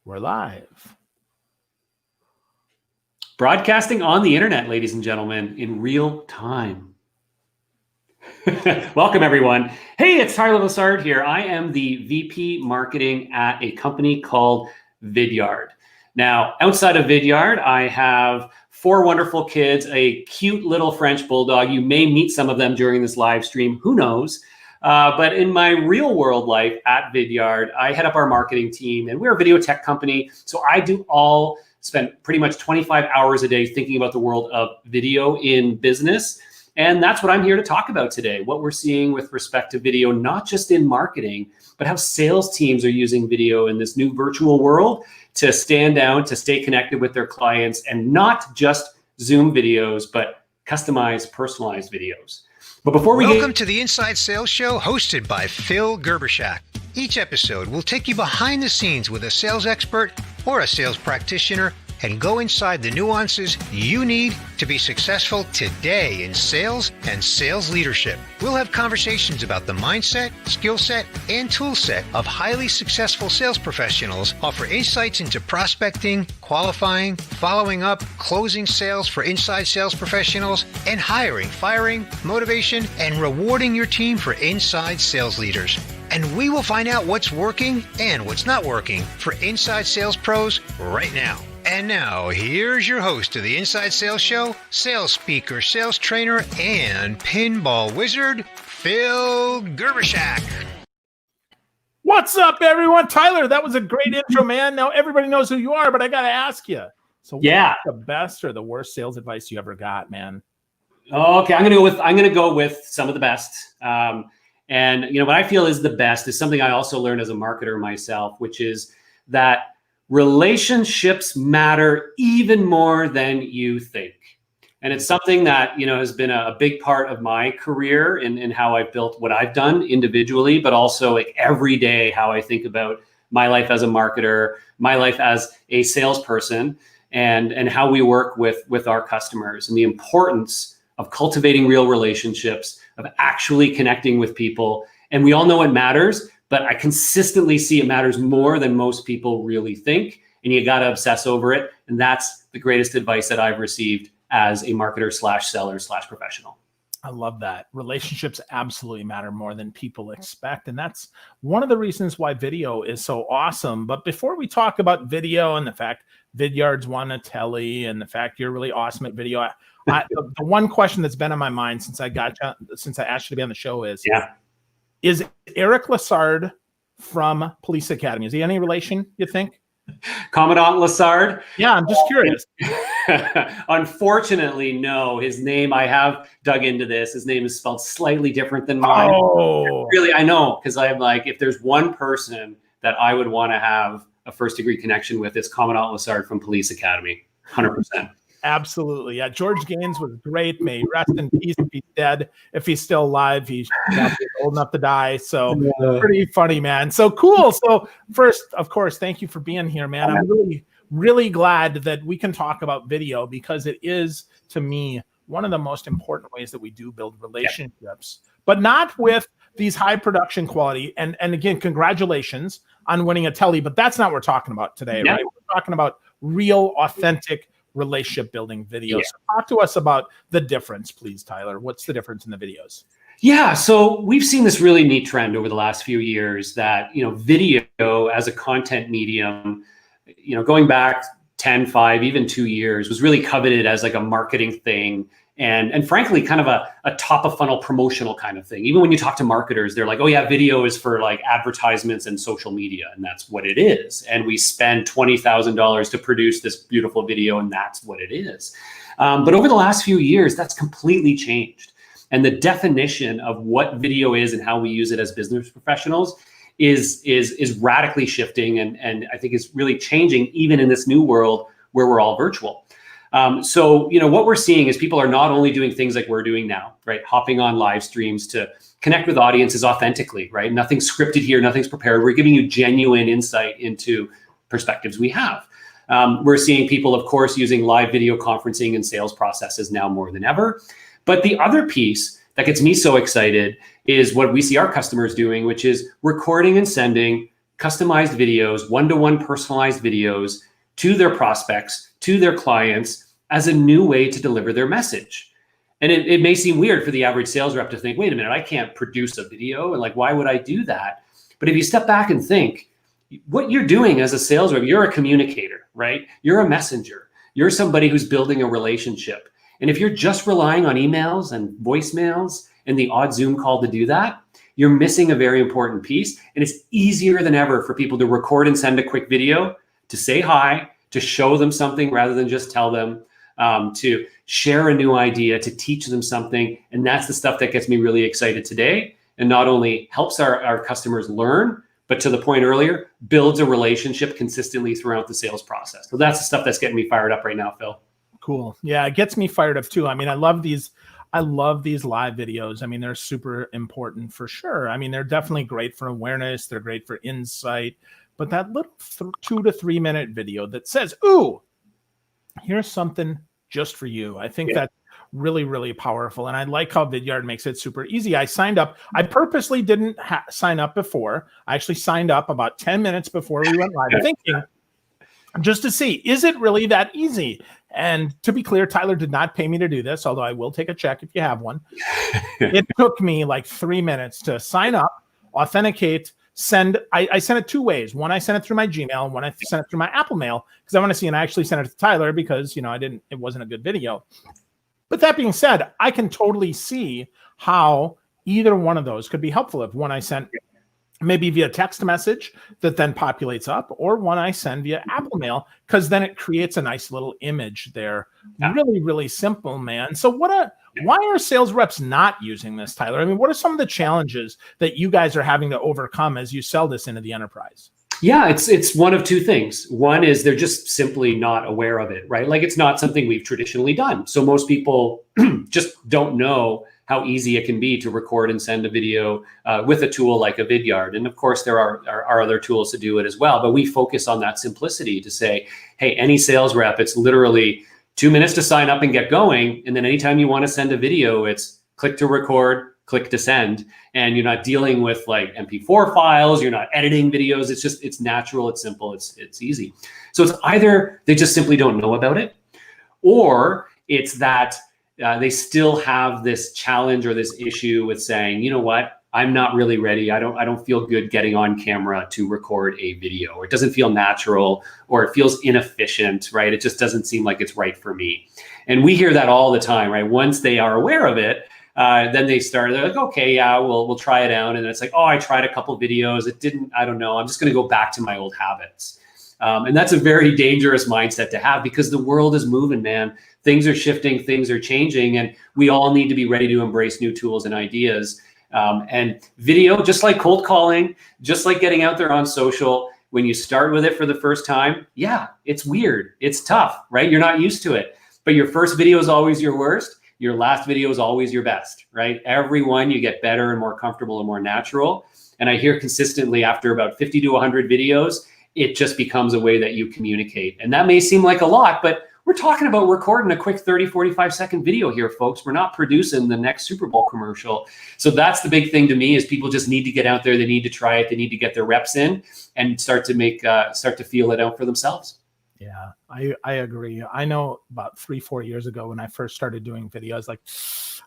We're live. Broadcasting on the internet, ladies and gentlemen, in real time. Welcome, everyone. Hey, it's Tyler Lessard here. I am the VP Marketing at a company called Vidyard. Now, outside of Vidyard, I have 4 wonderful kids, a cute little French bulldog. You may meet some of them during this live stream. Who knows? But in my real world life at Vidyard, I head up our marketing team, and we're a video tech company. So I spend pretty much 25 hours a day thinking about the world of video in business. And that's what I'm here to talk about today, what we're seeing with respect to video, not just in marketing, but how sales teams are using video in this new virtual world to stand out, to stay connected with their clients, and not just Zoom videos, but customized, personalized videos. But before we Welcome to the Inside Sales Show, hosted by Phil Gerbershak. Each episode will take you behind the scenes with a sales expert or a sales practitioner and go inside the nuances you need to be successful today in sales and sales leadership. We'll have conversations about the mindset, skill set, and tool set of highly successful sales professionals, offer insights into prospecting, qualifying, following up, closing sales for inside sales professionals, and hiring, firing, motivation, and rewarding your team for inside sales leaders. And we will find out what's working and what's not working for inside sales pros right now. And now, here's your host of the Inside Sales Show, sales speaker, sales trainer, and pinball wizard, Phil Gerbershak. What's up, everyone? Tyler, that was a great intro, man. Now everybody knows who you are, but I got to ask you. So what's the best or the worst sales advice you ever got, man? Okay, I'm gonna go with some of the best. And what I feel is the best is something I also learned as a marketer myself, which is that relationships matter even more than you think. And it's something that, has been a big part of my career in how I've built what I've done individually, but also like every day, how I think about my life as a marketer, my life as a salesperson, and how we work with our customers, and the importance of cultivating real relationships, of actually connecting with people. And we all know it matters, but I consistently see it matters more than most people really think. And you got to obsess over it. And that's the greatest advice that I've received as a marketer / seller / professional. I love that. Relationships absolutely matter more than people expect. And that's one of the reasons why video is so awesome. But before we talk about video and the fact Vidyard's won a telly and the fact you're really awesome at video, the one question that's been on my mind since I asked you to be on the show is Eric Lessard from Police Academy? Is he any relation, you think? Commandant Lessard? Yeah, I'm just curious. Unfortunately, no. His name, I have dug into this. His name is spelled slightly different than mine. Oh. Really, I know, because I'm like, if there's one person that I would want to have a first-degree connection with, it's Commandant Lessard from Police Academy. 100%. Absolutely. Yeah. George Gaines was great. May he rest in peace if he's dead. If he's still alive, he's old enough to die. So pretty funny, man. So cool. So first, of course, thank you for being here, man. I'm really, really glad that we can talk about video, because it is, to me, one of the most important ways that we do build relationships, but not with these high production quality. And again, congratulations on winning a telly, but that's not what we're talking about today, right? We're talking about real, authentic relationship building videos. So talk to us about the difference, please, Tyler. What's the difference in the videos? Yeah, so we've seen this really neat trend over the last few years that, video as a content medium, going back 10, 5, even 2 years, was really coveted as like a marketing thing. And frankly, kind of a top of funnel promotional kind of thing. Even when you talk to marketers, they're like, oh yeah, video is for like advertisements and social media. And that's what it is. And we spend $20,000 to produce this beautiful video, and that's what it is. But over the last few years, that's completely changed. And the definition of what video is and how we use it as business professionals is radically shifting. And I think is really changing even in this new world where we're all virtual. So, what we're seeing is people are not only doing things like we're doing now, right? Hopping on live streams to connect with audiences authentically, right? Nothing's scripted here, nothing's prepared. We're giving you genuine insight into perspectives we have. We're seeing people, of course, using live video conferencing and sales processes now more than ever. But the other piece that gets me so excited is what we see our customers doing, which is recording and sending customized videos, one-to-one personalized videos to their prospects, to their clients as a new way to deliver their message. And it may seem weird for the average sales rep to think, wait a minute, I can't produce a video. And like, why would I do that? But if you step back and think, what you're doing as a sales rep, you're a communicator, right? You're a messenger. You're somebody who's building a relationship. And if you're just relying on emails and voicemails and the odd Zoom call to do that, you're missing a very important piece. And it's easier than ever for people to record and send a quick video, to say hi, to show them something rather than just tell them, to share a new idea, to teach them something. And that's the stuff that gets me really excited today. And not only helps our customers learn, but to the point earlier, builds a relationship consistently throughout the sales process. So that's the stuff that's getting me fired up right now, Phil. Cool. Yeah, it gets me fired up too. I mean, I love these live videos. I mean, they're super important for sure. I mean, they're definitely great for awareness. They're great for insight. But that little 2 to 3 minute video that says, ooh, here's something just for you. I think that's really, really powerful. And I like how Vidyard makes it super easy. I signed up. I purposely didn't sign up before. I actually signed up about 10 minutes before we went live, thinking just to see, is it really that easy? And to be clear, Tyler did not pay me to do this, although I will take a check if you have one. It took me like 3 minutes to sign up, authenticate, send. I sent it 2 ways. One, I sent it through my Gmail, and one I sent it through my Apple Mail because I want to see, and I actually sent it to Tyler because, it wasn't a good video. But that being said, I can totally see how either one of those could be helpful. If one I sent maybe via text message that then populates up, or one I send via Apple Mail, because then it creates a nice little image there. Yeah. Really, really simple, man. So why are sales reps not using this, Tyler? I mean, what are some of the challenges that you guys are having to overcome as you sell this into the enterprise? Yeah, it's one of two things. One is they're just simply not aware of it, right? Like it's not something we've traditionally done. So most people just don't know how easy it can be to record and send a video with a tool like a Vidyard. And of course, there are other tools to do it as well. But we focus on that simplicity to say, hey, any sales rep, it's literally 2 minutes to sign up and get going. And then anytime you want to send a video, it's click to record, click to send. And you're not dealing with like MP4 files, you're not editing videos. It's natural, it's simple, it's easy. So it's either they just simply don't know about it, or it's that they still have this challenge or this issue with saying, you know what, I'm not really ready. I don't feel good getting on camera to record a video, or it doesn't feel natural, or it feels inefficient, right? It just doesn't seem like it's right for me. And we hear that all the time, right? Once they are aware of it, then they're like, okay, yeah, we'll try it out. And then it's like, oh, I tried a couple videos. It didn't, I don't know. I'm just going to go back to my old habits. And that's a very dangerous mindset to have, because the world is moving, man. Things are shifting, things are changing, and we all need to be ready to embrace new tools and ideas. And video, just like cold calling, just like getting out there on social, when you start with it for the first time, yeah, it's weird. It's tough, right? You're not used to it. But your first video is always your worst. Your last video is always your best, right? Every one you get better and more comfortable and more natural. And I hear consistently after about 50 to 100 videos, it just becomes a way that you communicate. And that may seem like a lot, but we're talking about recording a quick 30, 45-second video here, folks. We're not producing the next Super Bowl commercial. So that's the big thing to me, is people just need to get out there. They need to try it. They need to get their reps in and start to feel it out for themselves. Yeah, I agree. I know about 3-4 years ago when I first started doing videos, like,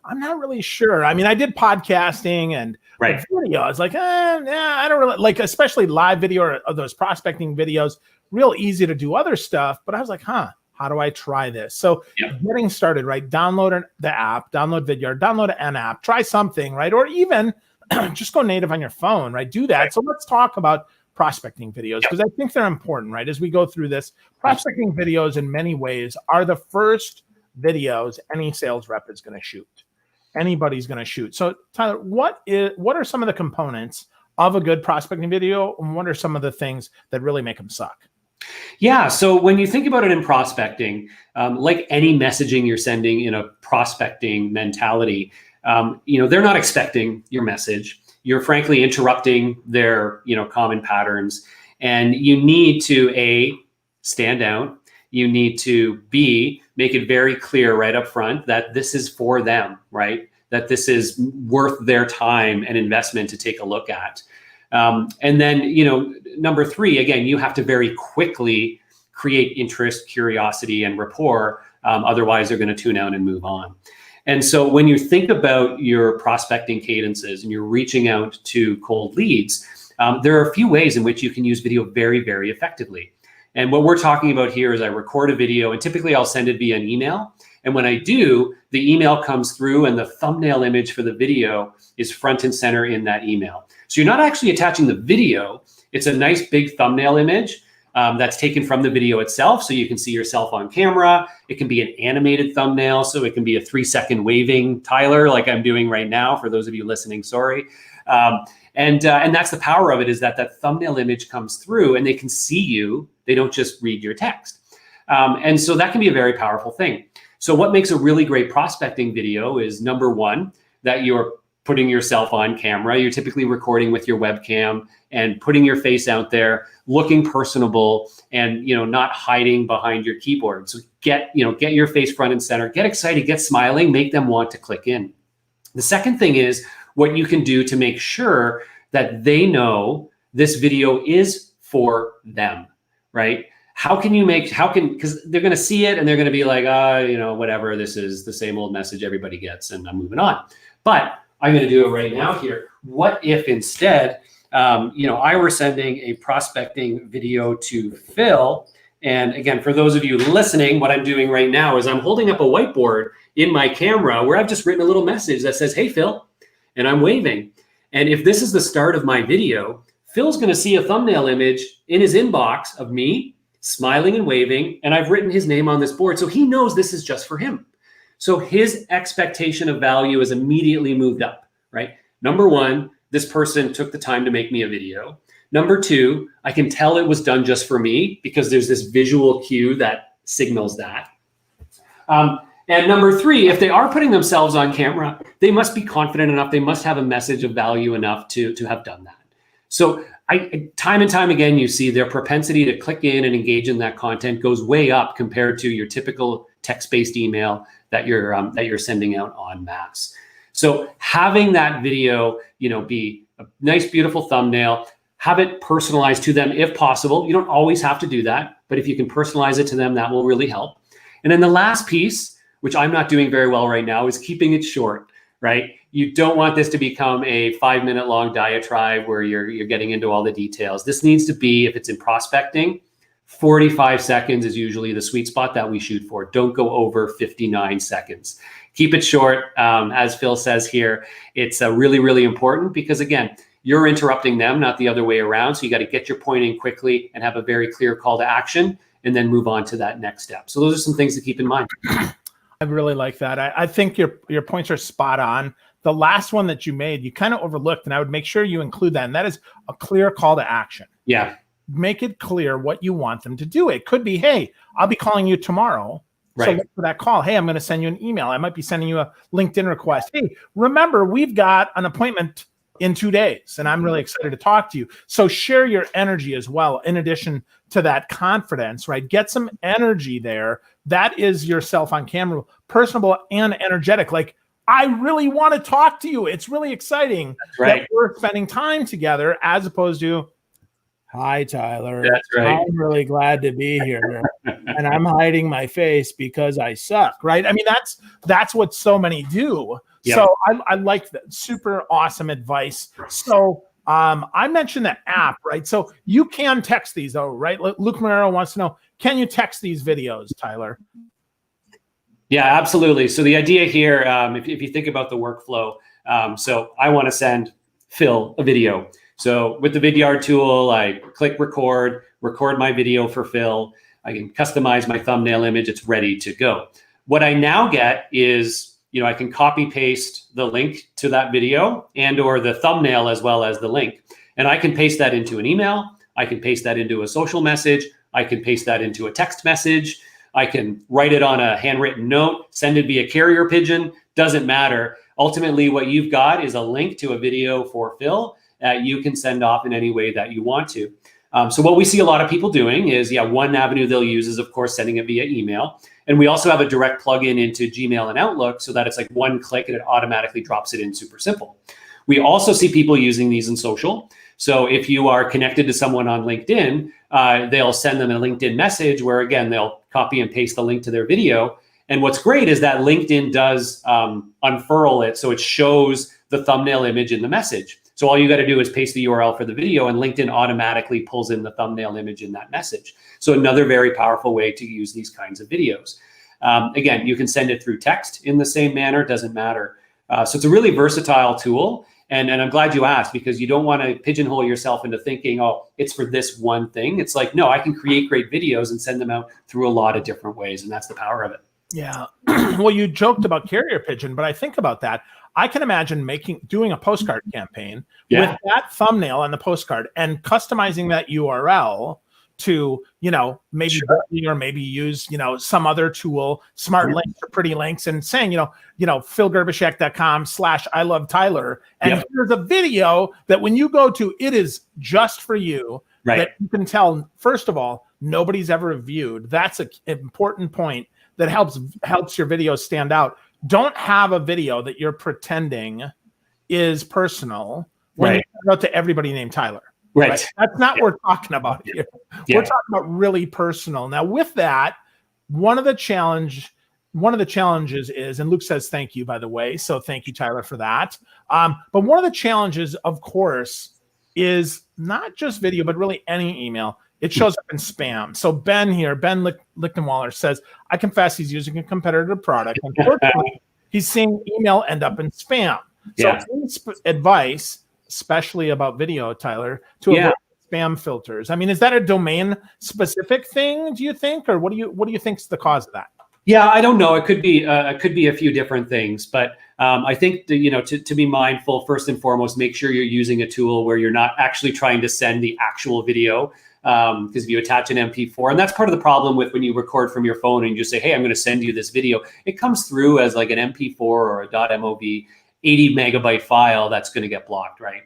I'm not really sure. I mean, I did podcasting and video. I was like, I don't really like, especially live video or those prospecting videos, real easy to do other stuff. But I was like, how do I try this? So getting started, right? Download the app, download Vidyard, download an app, try something, right? Or even just go native on your phone, right? Do that. Right. So let's talk about prospecting videos, because I think they're important, right? As we go through this, prospecting videos in many ways are the first videos any sales rep is going to shoot. Anybody's going to shoot. So Tyler, what are some of the components of a good prospecting video, and what are some of the things that really make them suck? Yeah. So when you think about it in prospecting, like any messaging you're sending in a prospecting mentality, they're not expecting your message. You're frankly interrupting their, common patterns, and you need to A, stand out. You need to B, make it very clear right up front that this is for them, right? That this is worth their time and investment to take a look at. And then, number 3, again, you have to very quickly create interest, curiosity, and rapport. Otherwise, they're going to tune out and move on. And so when you think about your prospecting cadences and you're reaching out to cold leads, there are a few ways in which you can use video very, very effectively. And what we're talking about here is I record a video, and typically I'll send it via an email. And when I do, the email comes through and the thumbnail image for the video is front and center in that email. So you're not actually attaching the video. It's a nice big thumbnail image that's taken from the video itself. So you can see yourself on camera. It can be an animated thumbnail. So it can be a 3-second waving Tyler, like I'm doing right now, for those of you listening, sorry. And that's the power of it, is that thumbnail image comes through and they can see you. They don't just read your text. And so that can be a very powerful thing. So what makes a really great prospecting video is, number 1, that you're putting yourself on camera. You're typically recording with your webcam and putting your face out there, looking personable, and not hiding behind your keyboard. So get your face front and center, get excited, get smiling, make them want to click in. The second thing is what you can do to make sure that they know this video is for them, right? Because they're going to see it and they're going to be like, whatever, this is the same old message everybody gets and I'm moving on. But I'm going to do it right now here. What if instead, I were sending a prospecting video to Phil? And again, for those of you listening, what I'm doing right now is I'm holding up a whiteboard in my camera where I've just written a little message that says, "Hey, Phil," and I'm waving. And if this is the start of my video, Phil's going to see a thumbnail image in his inbox of me smiling and waving, and I've written his name on this board. So he knows this is just for him. So his expectation of value is immediately moved up, right? Number 1, this person took the time to make me a video. Number 2, I can tell it was done just for me because there's this visual cue that signals that. And number 3, if they are putting themselves on camera, they must be confident enough. They must have a message of value enough to have done that. So time and time again, you see their propensity to click in and engage in that content goes way up compared to your typical text-based email that you're sending out en masse. So having that video, be a nice, beautiful thumbnail, have it personalized to them if possible. You don't always have to do that, but if you can personalize it to them, that will really help. And then the last piece, which I'm not doing very well right now, is keeping it short, right? You don't want this to become a 5-minute long diatribe where you're getting into all the details. This needs to be, if it's in prospecting, 45 seconds is usually the sweet spot that we shoot for. Don't go over 59 seconds. Keep it short. As Phil says here, it's really, really important because, again, you're interrupting them, not the other way around. So you got to get your point in quickly and have a very clear call to action and then move on to that next step. So those are some things to keep in mind. I really like that. I think your points are spot on. The last one that you made, you kind of overlooked, and I would make sure you include that. And that is a clear call to action. Yeah. Make it clear what you want them to do. It could be, hey, I'll be calling you tomorrow. Right. So look for that call. Hey, I'm going to send you an email. I might be sending you a LinkedIn request. Hey, remember, we've got an appointment in 2 days, and I'm really excited to talk to you. So share your energy as well, in addition to that confidence, right? Get some energy there. That is yourself on camera, personable and energetic. Like, I really want to talk to you. It's really exciting that we're spending time together, as opposed to, "Hi, Tyler. That's right. I'm really glad to be here, and I'm hiding my face because I suck." Right? I mean, that's what so many do. Yep. So I like that. Super awesome advice. So I mentioned the app, right? So you can text these, though, right? Luke Marrero wants to know, can you text these videos, Tyler? Yeah, absolutely. So the idea here, if you think about the workflow, so I want to send Phil a video. So with the Vidyard tool, I click record my video for Phil. I can customize my thumbnail image. It's ready to go. What I now get is, I can copy paste the link to that video and or the thumbnail as well as the link. And I can paste that into an email. I can paste that into a social message. I can paste that into a text message. I can write it on a handwritten note, send it via carrier pigeon, doesn't matter. Ultimately, what you've got is a link to a video for Phil that you can send off in any way that you want to. So what we see a lot of people doing is, one avenue they'll use is, of course, sending it via email. And we also have a direct plugin into Gmail and Outlook so that it's like one click and it automatically drops it in super simple. We also see people using these in social. So if you are connected to someone on LinkedIn, they'll send them a LinkedIn message where, again, they'll copy and paste the link to their video. And what's great is that LinkedIn does unfurl it, so it shows the thumbnail image in the message. So all you got to do is paste the URL for the video, and LinkedIn automatically pulls in the thumbnail image in that message. So another very powerful way to use these kinds of videos. Again, you can send it through text in the same manner, doesn't matter. So it's a really versatile tool. And I'm glad you asked, because you don't want to pigeonhole yourself into thinking, oh, it's for this one thing. It's like, no, I can create great videos and send them out through a lot of different ways. And that's the power of it. Yeah. Well, you joked about carrier pigeon, but I think about that. I can imagine doing a postcard campaign with that thumbnail on the postcard and customizing that URL to, maybe or maybe use, some other tool, smart links or pretty links, and saying, philgerbishek.com/I love Tyler. And here's a video that when you go to, it is just for you, that you can tell, first of all, nobody's ever viewed. That's an important point that helps your videos stand out. Don't have a video that you're pretending is personal when you send out to everybody named Tyler. Right? That's not what we're talking about here. We're talking about really personal. Now, with that, one of the challenges is, and Luke says thank you, by the way, so thank you, Tyler, for that. But one of the challenges, of course, is not just video, but really any email. It shows up in spam. So Ben Lichtenwaller says, I confess he's using a competitive product. Unfortunately, he's seeing email end up in spam. So advice, especially about video, Tyler, to avoid spam filters. I mean, is that a domain specific thing, do you think? Or what do you think is the cause of that? Yeah, I don't know. It could be a few different things, but I think to be mindful, first and foremost, make sure you're using a tool where you're not actually trying to send the actual video. Because if you attach an MP4, and that's part of the problem with when you record from your phone and you just say, hey, I'm going to send you this video, it comes through as like an MP4 or a .mov 80 megabyte file that's going to get blocked, right?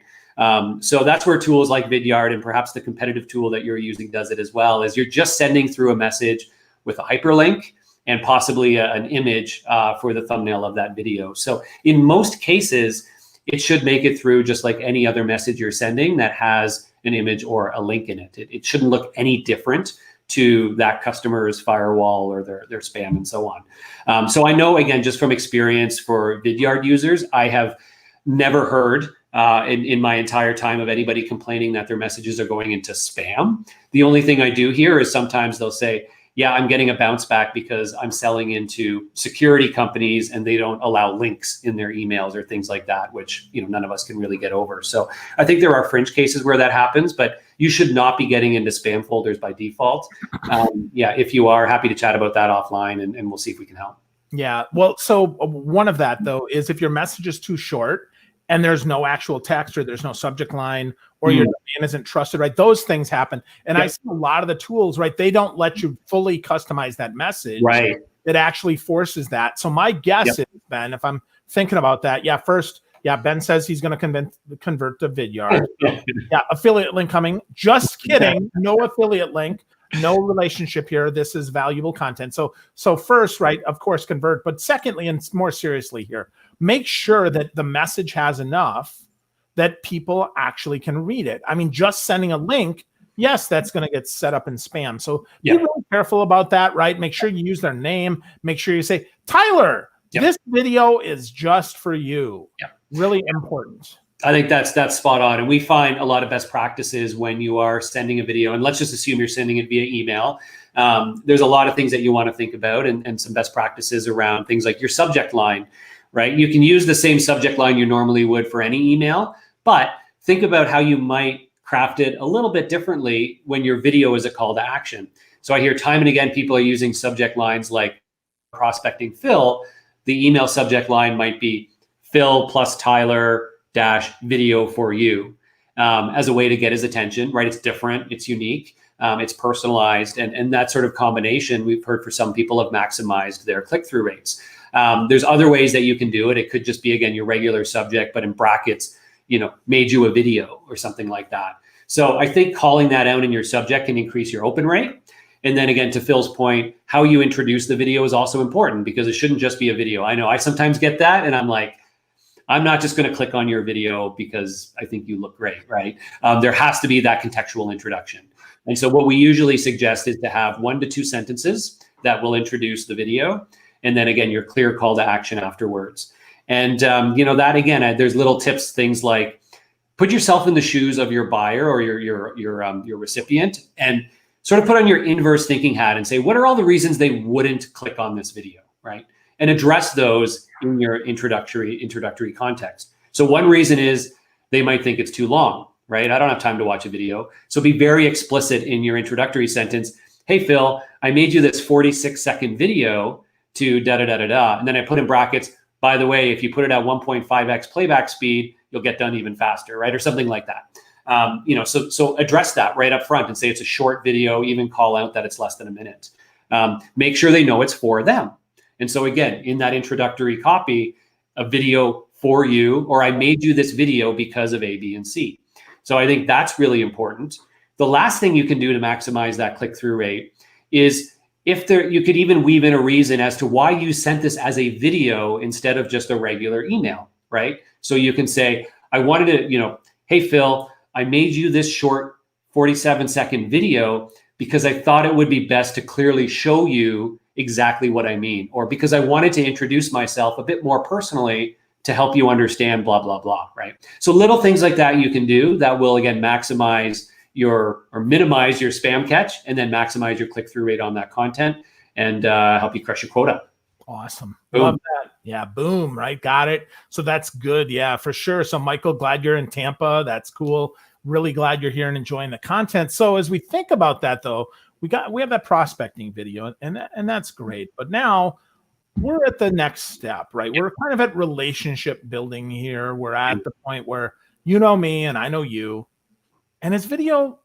So that's where tools like Vidyard and perhaps the competitive tool that you're using does it as well, is you're just sending through a message with a hyperlink and possibly an image for the thumbnail of that video. So in most cases, it should make it through just like any other message you're sending that has an image or a link in it. It shouldn't look any different to that customer's firewall or their spam and so on. So I know, again, just from experience for Vidyard users, I have never heard in my entire time of anybody complaining that their messages are going into spam. The only thing I do hear is sometimes they'll say, yeah, I'm getting a bounce back because I'm selling into security companies and they don't allow links in their emails or things like that, which none of us can really get over. So I think there are fringe cases where that happens, but you should not be getting into spam folders by default. If you are, happy to chat about that offline and we'll see if we can help. Yeah. Well, so one of that though is if your message is too short and there's no actual text or there's no subject line or your domain isn't trusted, right? Those things happen. And I see a lot of the tools, right? They don't let you fully customize that message. Right. It actually forces that. So my guess is, Ben, if I'm thinking about that, Ben says he's going to convert to Vidyard. Affiliate link coming. Just kidding. No affiliate link. No relationship here. This is valuable content. So first, right, of course, convert. But secondly, and more seriously here, make sure that the message has enough that people actually can read it. I mean, just sending a link, yes, that's going to get set up in spam. So be really careful about that, right? Make sure you use their name. Make sure you say, Tyler, this video is just for you. Really important. I think that's spot on. And we find a lot of best practices when you are sending a video, and let's just assume you're sending it via email. There's a lot of things that you want to think about and some best practices around things like your subject line, right? You can use the same subject line you normally would for any email, but think about how you might craft it a little bit differently when your video is a call to action. So I hear time and again, people are using subject lines like prospecting Phil. The email subject line might be Phil plus Tyler -video for you as a way to get his attention, right? It's different, it's unique, it's personalized, and that sort of combination we've heard for some people have maximized their click-through rates. There's other ways that you can do it. It could just be, again, your regular subject, but in brackets, made you a video or something like that. So I think calling that out in your subject can increase your open rate. And then again, to Phil's point, how you introduce the video is also important because it shouldn't just be a video. I know I sometimes get that and I'm like, I'm not just going to click on your video because I think you look great, right? There has to be that contextual introduction. And so what we usually suggest is to have 1 to 2 sentences that will introduce the video. And then again, your clear call to action afterwards. And that again, there's little tips, things like put yourself in the shoes of your buyer or your recipient, and sort of put on your inverse thinking hat and say, what are all the reasons they wouldn't click on this video, right? And address those in your introductory context. So one reason is they might think it's too long, right? I don't have time to watch a video. So be very explicit in your introductory sentence. Hey, Phil, I made you this 46-second video to da-da-da-da-da. And then I put in brackets, by the way, if you put it at 1.5x playback speed, you'll get done even faster, right? Or something like that. So address that right up front and say it's a short video, even call out that it's less than a minute. Make sure they know it's for them. And so again, in that introductory copy, a video for you, or I made you this video because of A, B, and C. So I think that's really important. The last thing you can do to maximize that click-through rate is you could even weave in a reason as to why you sent this as a video instead of just a regular email, right? So you can say, I wanted to, hey, Phil, I made you this short 47-second video because I thought it would be best to clearly show you exactly what I mean, or because I wanted to introduce myself a bit more personally to help you understand blah, blah, blah, right? So little things like that you can do that will, again, minimize your spam catch and then maximize your click-through rate on that content and help you crush your quota. Awesome. Boom. Love that. Yeah, boom, right? Got it. So that's good. Yeah, for sure. So Michael, glad you're in Tampa. That's cool. Really glad you're here and enjoying the content. So as we think about that, though, we have that prospecting video, and that's great. But now we're at the next step, right? We're kind of at relationship building here. We're at the point where you know me and I know you. And is video,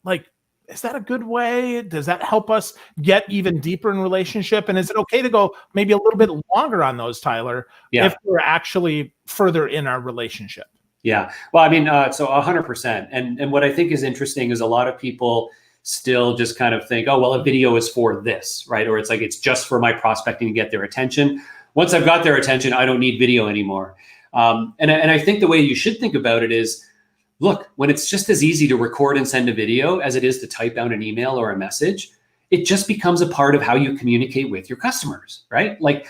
is that a good way? Does that help us get even deeper in relationship? And is it okay to go maybe a little bit longer on those, Tyler, if we're actually further in our relationship? Yeah. Well, I mean, so 100%. And what I think is interesting is a lot of people still just kind of think, oh, well, a video is for this, right? Or it's just for my prospecting to get their attention. Once I've got their attention, I don't need video anymore. And I think the way you should think about it is, look, when it's just as easy to record and send a video as it is to type out an email or a message, it just becomes a part of how you communicate with your customers, right? And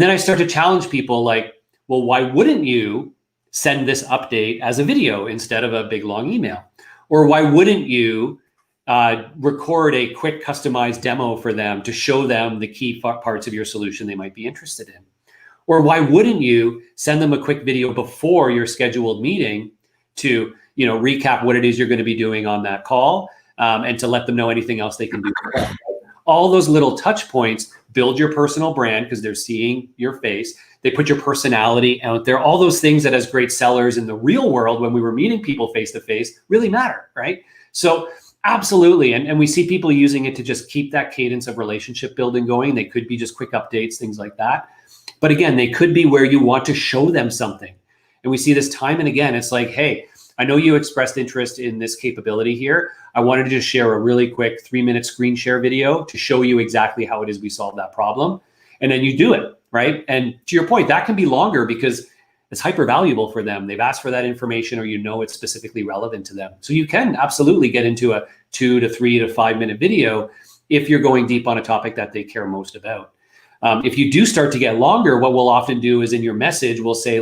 then I start to challenge people well, why wouldn't you send this update as a video instead of a big long email? Or why wouldn't you record a quick customized demo for them to show them the key parts of your solution they might be interested in? Or why wouldn't you send them a quick video before your scheduled meeting to recap what it is you're going to be doing on that call, and to let them know anything else they can do? All those little touch points build your personal brand because they're seeing your face. They put your personality out there. All those things that as great sellers in the real world, when we were meeting people face to face, really matter, right? So absolutely. And we see people using it to just keep that cadence of relationship building going. They could be just quick updates, things like that. But again, they could be where you want to show them something. And we see this time and again. It's like, hey, I know you expressed interest in this capability here. I wanted to just share a really quick 3-minute screen share video to show you exactly how it is we solve that problem. And then you do it, right? And to your point, that can be longer because it's hyper valuable for them. They've asked for that information, or it's specifically relevant to them. So you can absolutely get into a 2 to 3 to 5 minute video if you're going deep on a topic that they care most about. If you do start to get longer, what we'll often do is in your message, we'll say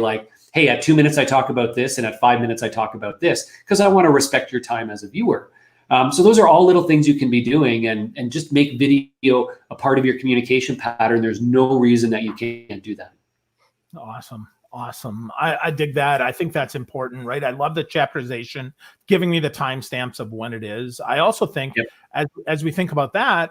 hey, at 2 minutes, I talk about this, and at 5 minutes, I talk about this, because I want to respect your time as a viewer. So those are all little things you can be doing, and just make video a part of your communication pattern. There's no reason that you can't do that. Awesome. I dig that. I think that's important, right? I love the chapterization, giving me the timestamps of when it is. I also think as we think about that,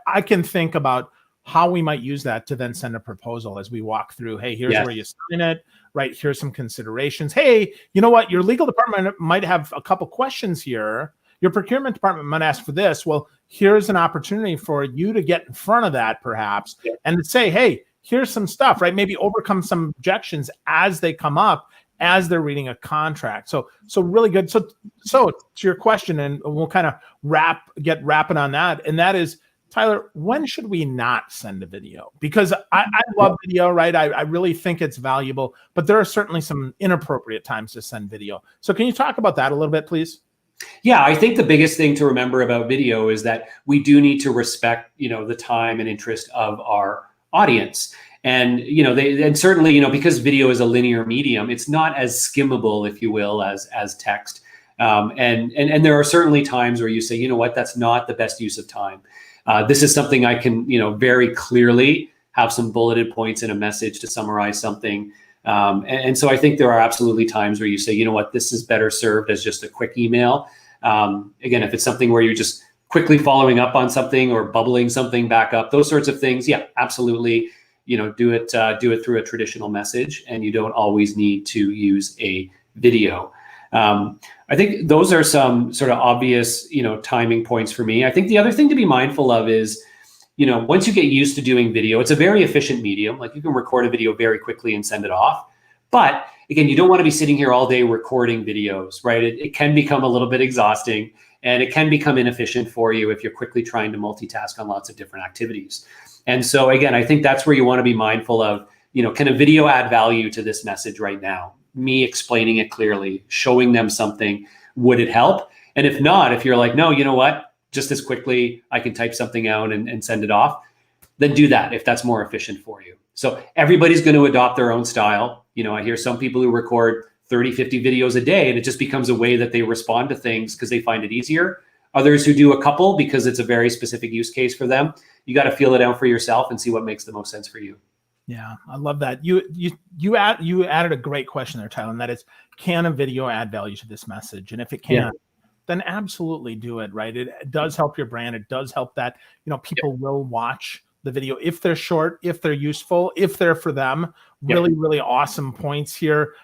I can think about how we might use that to then send a proposal as we walk through. Hey, here's where you sign it, right? Here's some considerations. Hey, you know what? Your legal department might have a couple questions here. Your procurement department might ask for this. Well, here's an opportunity for you to get in front of that perhaps and to say, hey, here's some stuff, right? Maybe overcome some objections as they come up as they're reading a contract. So really good. So to your question, and we'll kind of wrapping on that. And that is, Tyler, when should we not send a video? Because I love video, right? I really think it's valuable, but there are certainly some inappropriate times to send video. So can you talk about that a little bit, please? Yeah, I think the biggest thing to remember about video is that we do need to respect, the time and interest of our audience. And, and certainly, because video is a linear medium, it's not as skimmable, if you will, as text. And there are certainly times where you say, you know what, that's not the best use of time. This is something I can, very clearly have some bulleted points in a message to summarize something. And so I think there are absolutely times where you say, you know what, this is better served as just a quick email. Again, if it's something where you're just quickly following up on something or bubbling something back up, those sorts of things, yeah, absolutely. Do it through a traditional message, and you don't always need to use a video. I think those are some sort of obvious, timing points for me. I think the other thing to be mindful of is, once you get used to doing video, it's a very efficient medium. Like, you can record a video very quickly and send it off. But again, you don't want to be sitting here all day recording videos, right? It can become a little bit exhausting, and it can become inefficient for you if you're quickly trying to multitask on lots of different activities. And so again, I think that's where you want to be mindful of, can a video add value to this message right now? Me explaining it clearly, showing them something, would it help? And if not, if you're like, no, you know what, just as quickly I can type something out and send it off, then do that if that's more efficient for you. So everybody's going to adopt their own style. I hear some people who record 30, 50 videos a day, and it just becomes a way that they respond to things because they find it easier. Others who do a couple because it's a very specific use case for them. You got to feel it out for yourself and see what makes the most sense for you. Yeah, I love that. You added a great question there, Tyler, and that is, can a video add value to this message? And if it can, then absolutely do it, right? It does help your brand. It does help that, people will watch the video if they're short, if they're useful, if they're for them. Really, really awesome points here.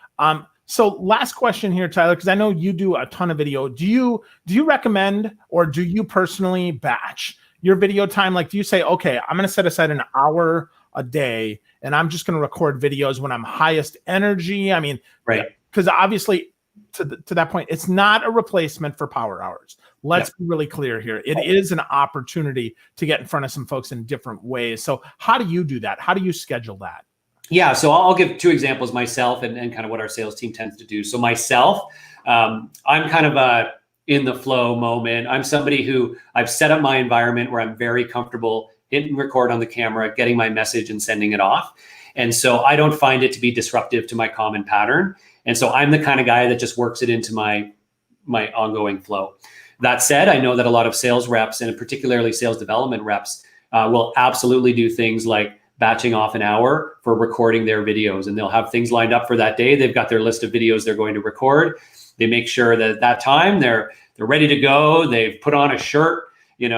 So last question here, Tyler, because I know you do a ton of video. Do you recommend, or do you personally batch your video time? Like, do you say, okay, I'm going to set aside an hour a day, and I'm just going to record videos when I'm highest energy? I mean, right. Because obviously to that point, it's not a replacement for power hours. Let's be really clear here. It is an opportunity to get in front of some folks in different ways. So how do you do that? How do you schedule that? Yeah, so I'll give two examples, myself and kind of what our sales team tends to do. So myself, I'm kind of a in the flow moment. I'm somebody who I've set up my environment where I'm very comfortable hitting record on the camera, getting my message and sending it off. And so I don't find it to be disruptive to my common pattern. And so I'm the kind of guy that just works it into my ongoing flow. That said, I know that a lot of sales reps, and particularly sales development reps, will absolutely do things like batching off an hour for recording their videos, and they'll have things lined up for that day. They've got their list of videos they're going to record. They make sure that at that time they're ready to go. They've put on a shirt. They've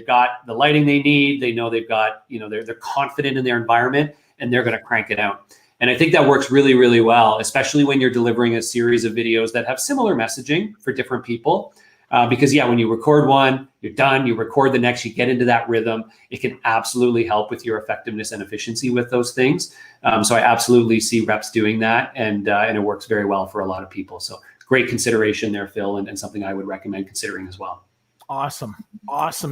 got the lighting they need. They know they've got, they're confident in their environment, and they're going to crank it out. And I think that works really, really well, especially when you're delivering a series of videos that have similar messaging for different people. Because when you record one, you're done, you record the next, you get into that rhythm, it can absolutely help with your effectiveness and efficiency with those things. So I absolutely see reps doing that, and it works very well for a lot of people. So great consideration there, Phil, and something I would recommend considering as well. Awesome.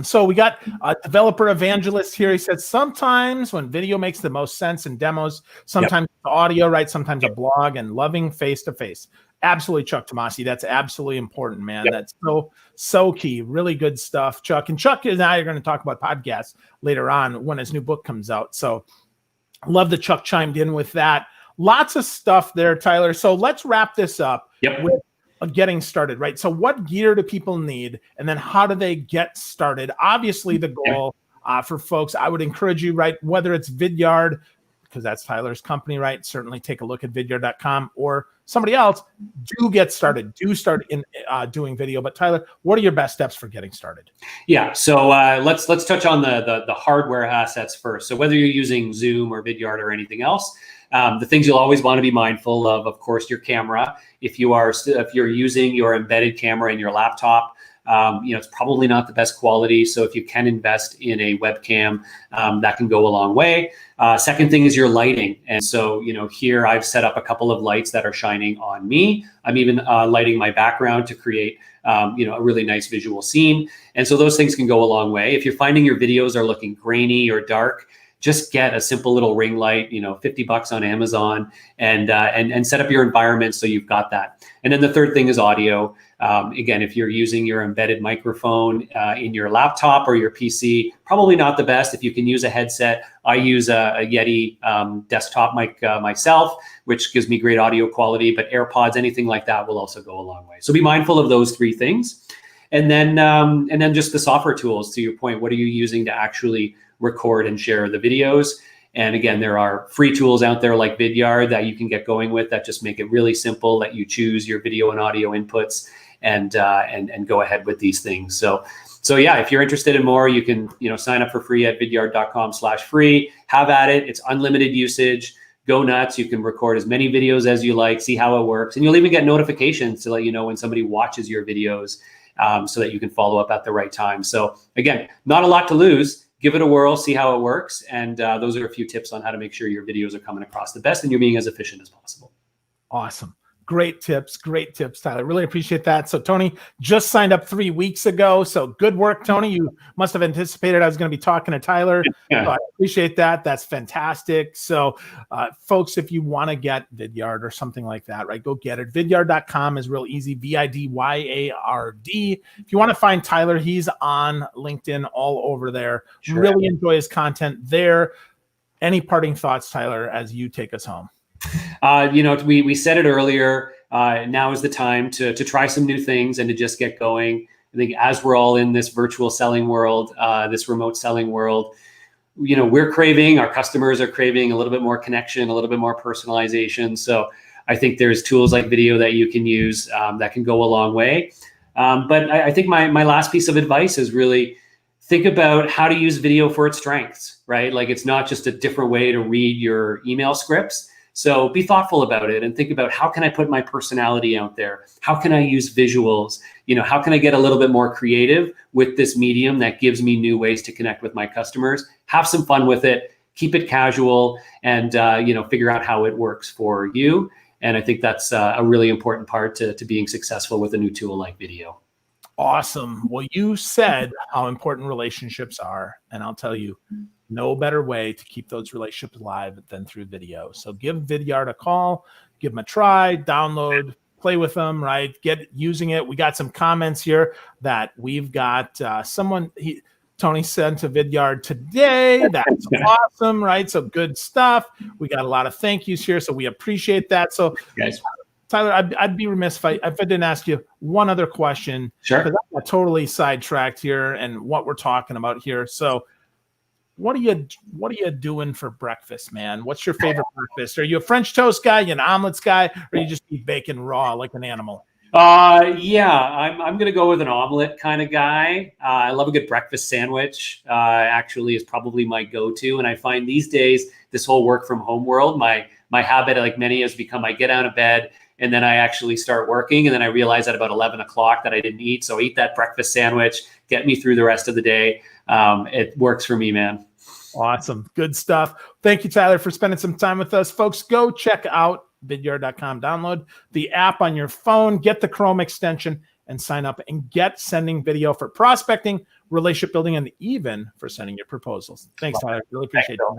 So we got a developer evangelist here. He said sometimes when video makes the most sense in demos, sometimes it's audio, right? Sometimes a blog, and loving face-to-face. Absolutely, Chuck Tomasi. That's absolutely important, man. That's so key. Really good stuff, Chuck. And Chuck and I are going to talk about podcasts later on when his new book comes out. So love that Chuck chimed in with that. Lots of stuff there, Tyler. So let's wrap this up with getting started, right? So what gear do people need? And then how do they get started? Obviously, the goal for folks, I would encourage you, right, whether it's Vidyard, because that's Tyler's company, right? Certainly take a look at vidyard.com, or somebody else, do get started. Do start in doing video. But Tyler, what are your best steps for getting started? Yeah, so let's touch on the hardware assets first. So whether you're using Zoom or Vidyard or anything else, the things you'll always want to be mindful of course, your camera. If you're using your embedded camera in your laptop, it's probably not the best quality. So if you can invest in a webcam, that can go a long way. Second thing is your lighting. And so, here I've set up a couple of lights that are shining on me. I'm even lighting my background to create a really nice visual scene. And so those things can go a long way. If you're finding your videos are looking grainy or dark, just get a simple little ring light, $50 on Amazon, and set up your environment so you've got that. And then the third thing is audio. Again, if you're using your embedded microphone in your laptop or your PC, probably not the best. If you can use a headset, I use a Yeti desktop mic myself, which gives me great audio quality, but AirPods, anything like that will also go a long way. So be mindful of those three things. And then just the software tools, to your point, what are you using to actually record and share the videos? And again, there are free tools out there like Vidyard that you can get going with that just make it really simple, let you choose your video and audio inputs and go ahead with these things. So yeah, if you're interested in more, you can, sign up for free at vidyard.com/free, have at it. It's unlimited usage, go nuts. You can record as many videos as you like, see how it works. And you'll even get notifications to let you know when somebody watches your videos, so that you can follow up at the right time. So again, not a lot to lose. Give it a whirl, see how it works. And those are a few tips on how to make sure your videos are coming across the best and you're being as efficient as possible. Awesome. Great tips, Tyler. Really appreciate that. So Tony just signed up 3 weeks ago. So good work, Tony. You must have anticipated I was going to be talking to Tyler. Yeah. So I appreciate that. That's fantastic. So folks, if you want to get Vidyard or something like that, right, go get it. Vidyard.com is real easy. Vidyard. If you want to find Tyler, he's on LinkedIn all over there. Sure. Really enjoy his content there. Any parting thoughts, Tyler, as you take us home? We said it earlier. Now is the time to try some new things and to just get going. I think as we're all in this virtual selling world, this remote selling world, our customers are craving a little bit more connection, a little bit more personalization. So I think there's tools like video that you can use that can go a long way. But I think my last piece of advice is really think about how to use video for its strengths, right? Like it's not just a different way to read your email scripts. So be thoughtful about it and think about how can I put my personality out there? How can I use visuals? How can I get a little bit more creative with this medium that gives me new ways to connect with my customers? Have some fun with it, keep it casual, and figure out how it works for you. And I think that's a really important part to being successful with a new tool like video. Awesome. Well, you said how important relationships are, and I'll tell you, no better way to keep those relationships alive than through video. So give Vidyard a call, give them a try, download, play with them, right? Get using it. We got some comments here that we've got Tony sent to Vidyard today. That's awesome, right? So good stuff. We got a lot of thank yous here, so we appreciate that. So guys, Tyler, I'd be remiss if I didn't ask you one other question. Sure. Because I'm totally sidetracked here and what we're talking about here. So what are you doing for breakfast, man? What's your favorite breakfast? Are you a French toast guy, you an omelets guy, or you just eat bacon raw like an animal? I'm gonna go with an omelet kind of guy. I love a good breakfast sandwich. Actually, is probably my go-to. And I find these days this whole work from home world, my habit, like many, has become I get out of bed and then I actually start working, and then I realize at about 11 o'clock that I didn't eat. So I eat that breakfast sandwich, get me through the rest of the day. It works for me, man. Awesome. Good stuff. Thank you, Tyler, for spending some time with us. Folks, go check out vidyard.com. Download the app on your phone, get the Chrome extension, and sign up and get sending video for prospecting, relationship building, and even for sending your proposals. Thanks, Tyler. Really appreciate it, man.